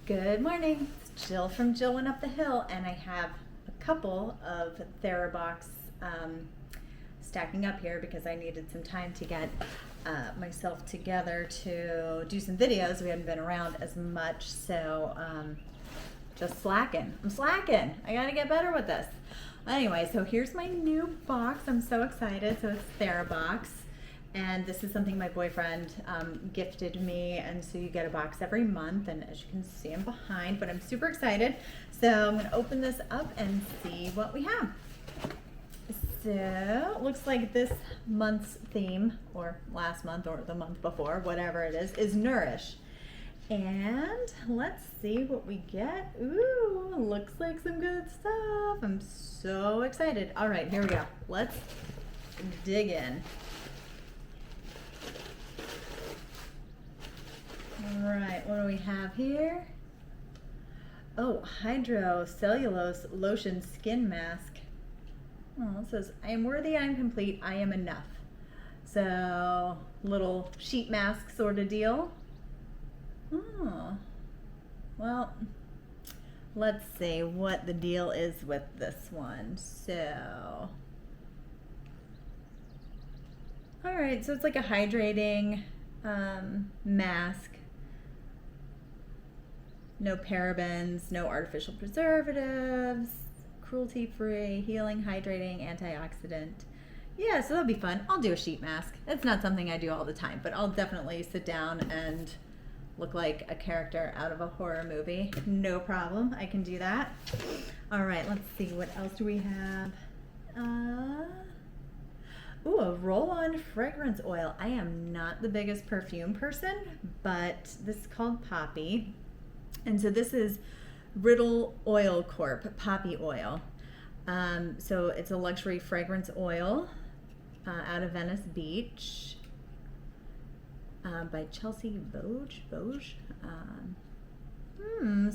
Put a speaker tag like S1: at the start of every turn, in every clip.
S1: Good morning. It's Jill from Jill Went Up the Hill, and I have a couple of TheraBox stacking up here because I needed some time to get myself together to do some videos. We hadn't been around as much, so just slacking. I'm slacking. I gotta get better with this. Anyway, so here's my new box. I'm so excited. So it's TheraBox. And this is something my boyfriend gifted me, and so you get a box every month, and as you can see I'm behind, but I'm super excited. So I'm going to open this up and see what we have. So it looks like this month's theme, or last month or the month before, whatever it is Nourish. And let's see what we get. Ooh, looks like some good stuff. I'm so excited. All right, here we go. Let's dig in. All right, what do we have here? Oh, hydrocellulose lotion skin mask. Oh, it says, I am worthy, I am complete, I am enough. So, little sheet mask sort of deal. Oh, well, let's see what the deal is with this one. So, all right, so it's like a hydrating mask. No parabens, no artificial preservatives, cruelty-free, healing, hydrating, antioxidant. Yeah, so that'll be fun. I'll do a sheet mask. It's not something I do all the time, but I'll definitely sit down and look like a character out of a horror movie. No problem. I can do that. All right, let's see. What else do we have? Ooh, a roll-on fragrance oil. I am not the biggest perfume person, but this is called Poppy. And so this is Riddle Oil Corp, Poppy Oil. So it's a luxury fragrance oil out of Venice Beach by Chelsea Voge.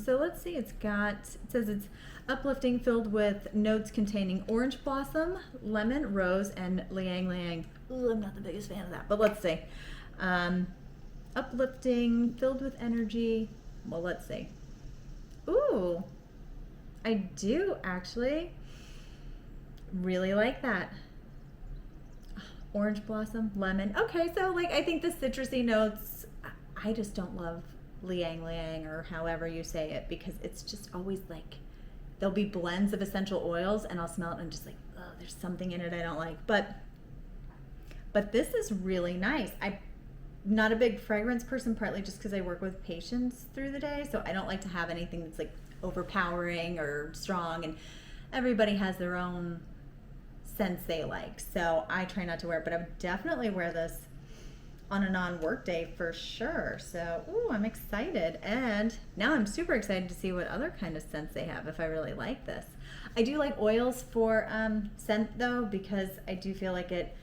S1: So let's see, it says it's uplifting, filled with notes containing orange blossom, lemon, rose, and liang liang. Ooh, I'm not the biggest fan of that, but let's see. Uplifting, filled with energy. Well, let's see. Ooh, I do actually really like that. Orange blossom, lemon. Okay, so like I think the citrusy notes, I just don't love liang liang or however you say it, because it's just always like there'll be blends of essential oils and I'll smell it and I'm just like, oh, there's something in it I don't like. But this is really nice. I'm not a big fragrance person, partly just because I work with patients through the day, so I don't like to have anything that's like overpowering or strong, and everybody has their own scents they like, so I try not to wear it, but I would definitely wear this on a non-work day for sure. So ooh, I'm excited, and now I'm super excited to see what other kind of scents they have if I really like this. I do like oils for scent though, because I do feel like it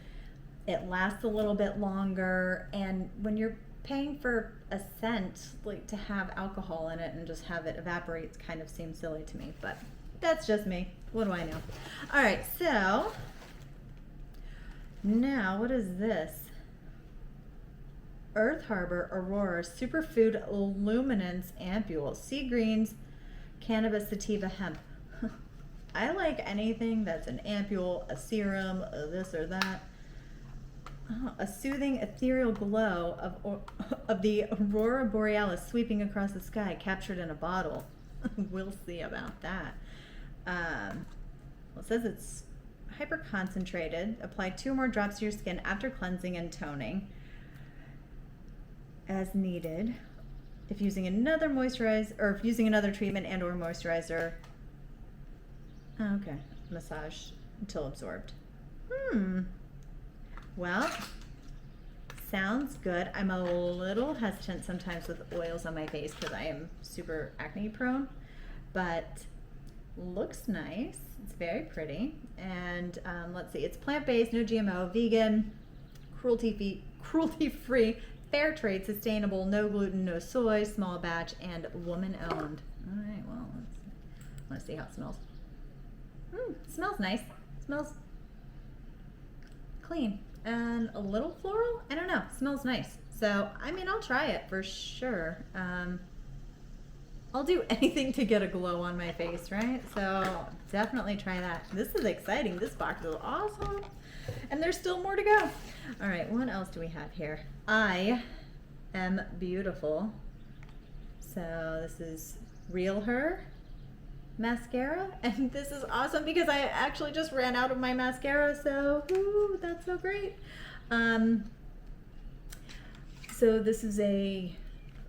S1: lasts a little bit longer, and when you're paying for a scent, like to have alcohol in it and just have it evaporate kind of seems silly to me, but that's just me. What do I know? All right, so now what is this? Earth Harbor Aurora Superfood Luminance Ampule, Sea Greens, Cannabis Sativa Hemp. I like anything that's an ampule, a serum, a this or that. Oh, a soothing ethereal glow of the aurora borealis sweeping across the sky, captured in a bottle. We'll see about that. Well, it says it's hyper concentrated. Apply 2 or more drops to your skin after cleansing and toning as needed. If using another treatment and or moisturizer. Okay, massage until absorbed. Well, sounds good. I'm a little hesitant sometimes with oils on my face because I am super acne prone, but looks nice. It's very pretty. And let's see, it's plant-based, no GMO, vegan, cruelty-free, fair trade, sustainable, no gluten, no soy, small batch, and woman-owned. All right, well, let's see how it smells. It smells nice. It smells clean. And a little floral. I don't know. Smells nice. So, I mean, I'll try it for sure. I'll do anything to get a glow on my face, right? So definitely try that. This is exciting. This box is awesome. And there's still more to go. All right, what else do we have here? I Am Beautiful. So this is Real Her mascara, and this is awesome because I actually just ran out of my mascara, so ooh, that's so great. So this is a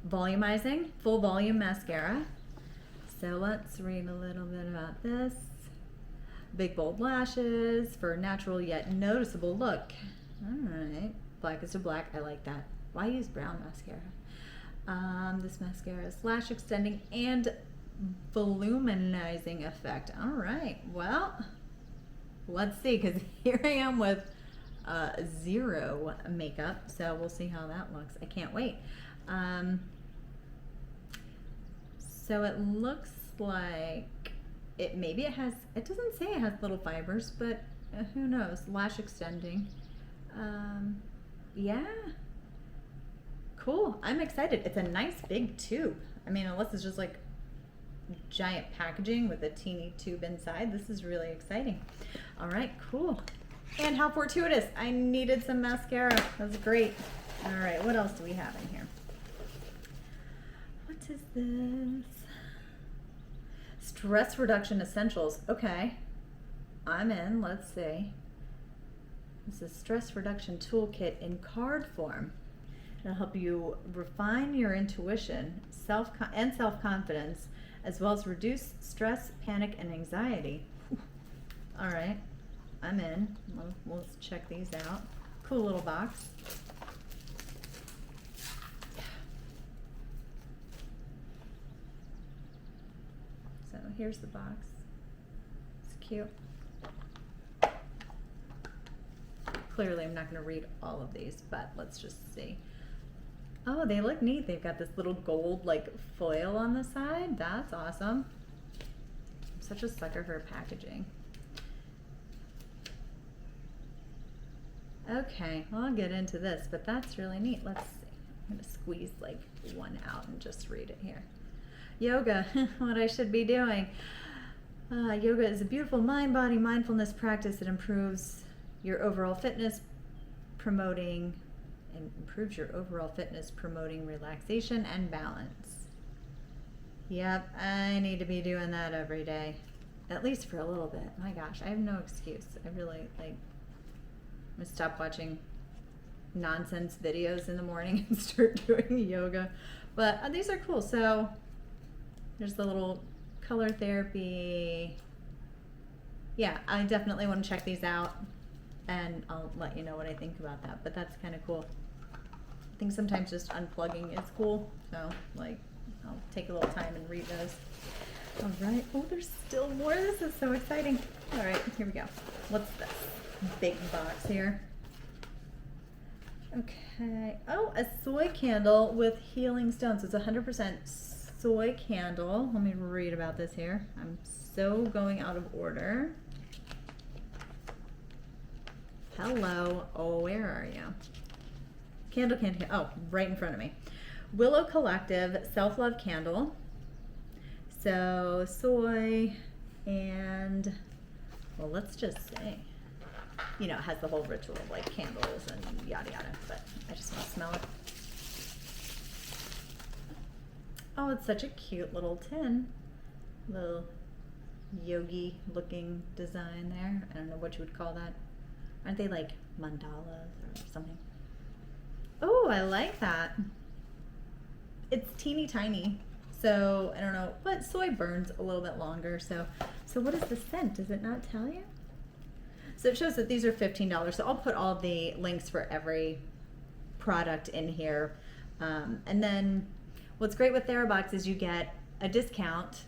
S1: volumizing full volume mascara. So let's read a little bit about this. Big bold lashes for a natural yet noticeable look. All right, blackest of black, I like that. Why use brown mascara? This mascara is lash extending and voluminizing effect. All right, well, let's see, because here I am with zero makeup, so we'll see how that looks. I can't wait. So it looks like it, maybe it has, it doesn't say it has little fibers, but who knows, lash extending. Yeah, cool. I'm excited. It's a nice big tube. I mean, unless it's just like giant packaging with a teeny tube inside. This is really exciting. All right, cool. And how fortuitous. I needed some mascara. That's great. All right, what else do we have in here? What is this? Stress reduction essentials. Okay, I'm in. Let's see. This is stress reduction toolkit in card form. It'll help you refine your intuition, self-confidence, as well as reduce stress, panic, and anxiety. All right, I'm in. We'll check these out. Cool little box. So here's the box. It's cute. Clearly, I'm not going to read all of these, but let's just see. Oh, they look neat. They've got this little gold like foil on the side. That's awesome. I'm such a sucker for packaging. Okay, well, I'll get into this, but that's really neat. Let's see. I'm going to squeeze like one out and just read it here. Yoga, what I should be doing. Yoga is a beautiful mind-body mindfulness practice that improves your overall fitness, promoting relaxation and balance. Yep, I need to be doing that every day, at least for a little bit. My gosh, I have no excuse. I really I'm gonna stop watching nonsense videos in the morning and start doing yoga. But these are cool. So there's the little color therapy. Yeah, I definitely want to check these out, and I'll let you know what I think about that. But that's kind of cool. I think sometimes just unplugging is cool. So like, I'll take a little time and read those. All right. Oh, there's still more. This is so exciting. All right, here we go. What's this big box here? Okay. Oh, a soy candle with healing stones. It's 100% soy candle. Let me read about this here. I'm so going out of order. Hello. Oh, where are you? Candle. Oh, right in front of me. Willow Collective Self-Love Candle. So soy and, well, let's just say, you know, it has the whole ritual of like candles and yada yada, but I just want to smell it. Oh, it's such a cute little tin. Little yogi looking design there. I don't know what you would call that. Aren't they like mandalas or something? Oh, I like that. It's teeny tiny. So I don't know, but soy burns a little bit longer. So what is the scent? Does it not tell you? So it shows that these are $15. So I'll put all the links for every product in here. And then what's great with TheraBox is you get a discount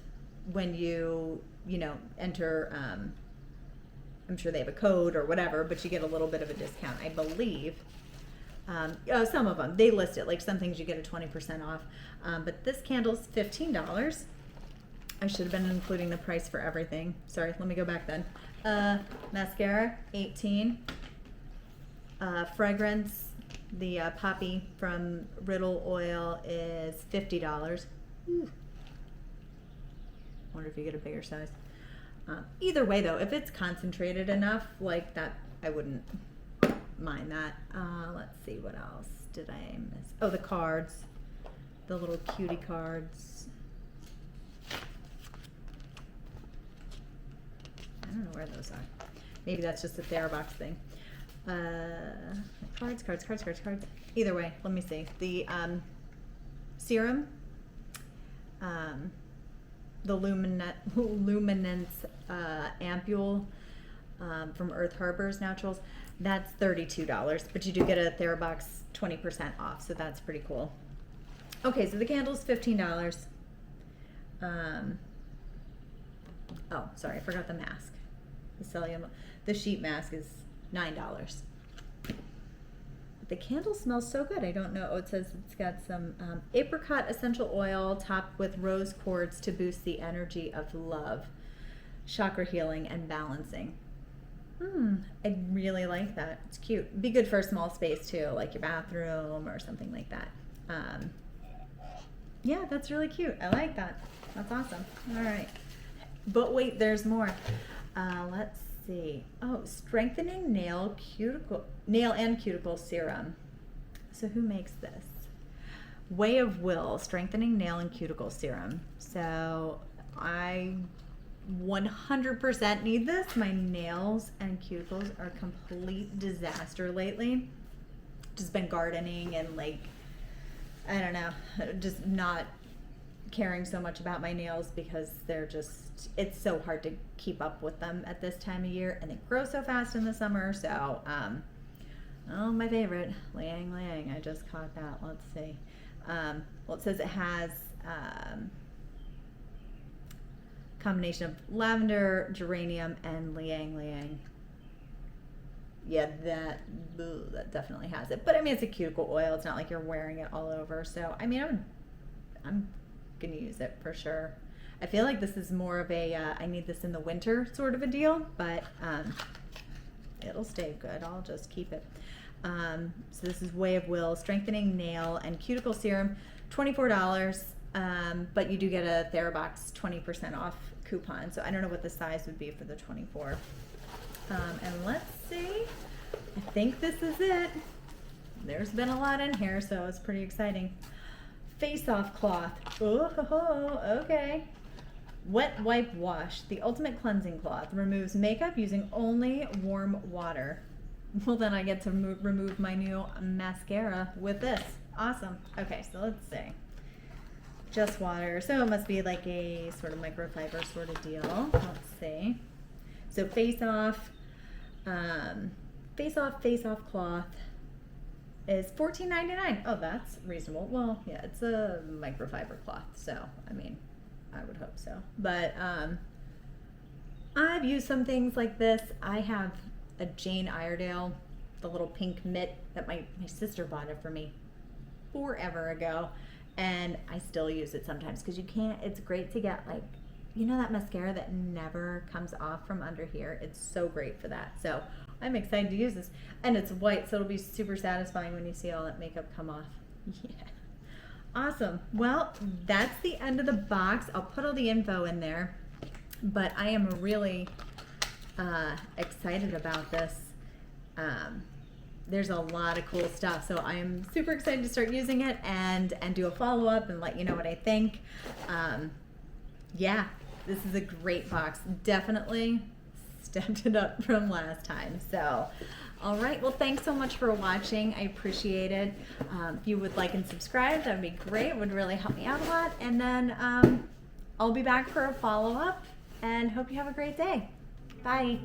S1: when you enter, I'm sure they have a code or whatever, but you get a little bit of a discount, I believe. Some of them, they list it, like some things you get a 20% off. But this candle's $15. I should have been including the price for everything. Sorry, let me go back then. Mascara, $18. Fragrance, the poppy from Riddle Oil is $50. Ooh. wonder if you get a bigger size. Either way though, if it's concentrated enough like that, I wouldn't mind that. Let's see, what else did I miss? Oh, the cards, the little cutie cards. I don't know where those are. Maybe that's just a TheraBox thing. Cards. Either way, let me see. The serum, the Luminance Ampule from Earth Harbor's Naturals, that's $32, but you do get a TheraBox 20% off, so that's pretty cool. Okay, so the candle's $15. Oh, sorry, I forgot the mask. The sheet mask is $9. The candle smells so good. I don't know. Oh, it says it's got some apricot essential oil topped with rose quartz to boost the energy of love, chakra healing, and balancing. I really like that. It's cute. Be good for a small space too, like your bathroom or something like that. Yeah, that's really cute. I like that. That's awesome. All right. But wait, there's more. Let's see. Oh, strengthening nail and cuticle serum. So who makes this? Way of Will strengthening nail and cuticle serum. So I 100% need this. My nails and cuticles are a complete disaster lately. Just been gardening and like, I don't know, just not caring so much about my nails because they're just, it's so hard to keep up with them at this time of year, and they grow so fast in the summer. So oh, my favorite, Liang Liang, I just caught that. Let's see. Well, it says it has combination of lavender, geranium, and Liang Liang. Yeah, that definitely has it. But I mean, it's a cuticle oil. It's not like you're wearing it all over. So I mean, I'm gonna use it for sure. I feel like this is more of a I need this in the winter sort of a deal, but it'll stay good. I'll just keep it. So this is Way of Will strengthening nail and cuticle serum, $24. But you do get a TheraBox 20% off coupon. So I don't know what the size would be for the 24. And let's see. I think this is it. There's been a lot in here, so it's pretty exciting. Face off cloth. Oh, okay. Wet wipe wash, the ultimate cleansing cloth, removes makeup using only warm water. Well, then I get to remove my new mascara with this. Awesome. Okay, so let's see. Just water. So it must be like a sort of microfiber sort of deal. Let's see. So face off cloth is $14.99. Oh, that's reasonable. Well, yeah, it's a microfiber cloth, so I mean, I would hope so. But I've used some things like this. I have a Jane Iredale, the little pink mitt that my sister bought it for me forever ago, and I still use it sometimes because you can't. It's great to get, like, you know, that mascara that never comes off from under here. It's so great for that. So I'm excited to use this, and it's white, so it'll be super satisfying when you see all that makeup come off. Yeah. Awesome. Well, that's the end of the box. I'll put all the info in there, but I am really excited about this. There's a lot of cool stuff, so I am super excited to start using it and do a follow-up and let you know what I think. Yeah, this is a great box. Definitely stepped it up from last time. So, all right. Well, thanks so much for watching. I appreciate it. If you would like and subscribe, that would be great. It would really help me out a lot. And then I'll be back for a follow-up, and hope you have a great day. Bye.